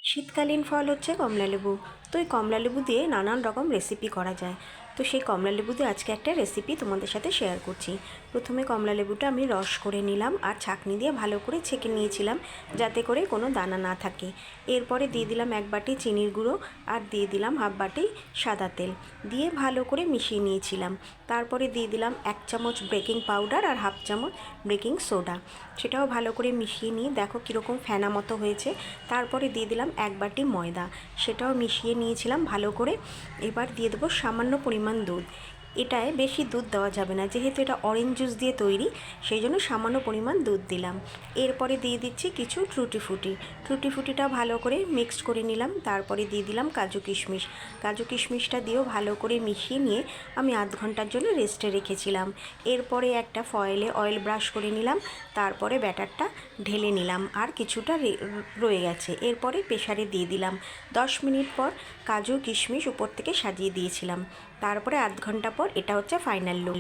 শীতকালীন ফল হচ্ছে কমলালেবু। তো এই কমলালেবু দিয়ে নানান রকম রেসিপি করা যায়। তো সেই কমলালেবু দিয়ে আজকে একটা রেসিপি তোমাদের সাথে শেয়ার করছি। প্রথমে কমলালেবুটা আমি রস করে নিলাম আর ছাঁকনি দিয়ে ভালো করে ছেঁকে নিয়েছিলাম, যাতে করে কোনো দানা না থাকে। এরপরে দিয়ে দিলাম 1 বাটি চিনির গুঁড়ো আর দিয়ে দিলাম 1/2 বাটি সাদা তেল, দিয়ে ভালো করে মিশিয়ে নিয়েছিলাম। তারপরে দিয়ে দিলাম 1 চামচ বেকিং পাউডার আর 1/2 চামচ বেকিং সোডা। সেটাও ভালো করে মিশিয়ে নিয়ে দেখো কীরকম ফেনা মতো হয়েছে। তারপরে দিয়ে দিলাম 1 বাটি ময়দা, সেটাও মিশিয়ে নিয়েছিলাম ভালো করে। এবার দিয়ে দেবো সামান্য পরিমাণ দুধ। এটায় বেশি দুধ দেওয়া যাবে না, যেহেতু এটা অরেঞ্জ জুস দিয়ে তৈরি, সেই জন্য সামান্য পরিমাণ দুধ দিলাম। এরপরে দিয়ে দিচ্ছি কিছু টুটি ফুটিটা ভালো করে মিক্সড করে নিলাম। তারপরে দিয়ে দিলাম কাজু কিশমিশটা দিয়েও ভালো করে মিশিয়ে নিয়ে আমি আধ ঘন্টার জন্য রেস্টে রেখেছিলাম। এরপরে একটা ফয়েলে অয়েল ব্রাশ করে নিলাম, তারপরে ব্যাটারটা ঢেলে নিলাম আর কিছুটা রয়ে গেছে। এরপরে প্রেসারে দিয়ে দিলাম। 10 মিনিট পর কাজু কিশমিশ উপর থেকে সাজিয়ে দিয়েছিলাম। তারপরে আধ ঘন্টা পর এটা হচ্ছে ফাইনাল লুক।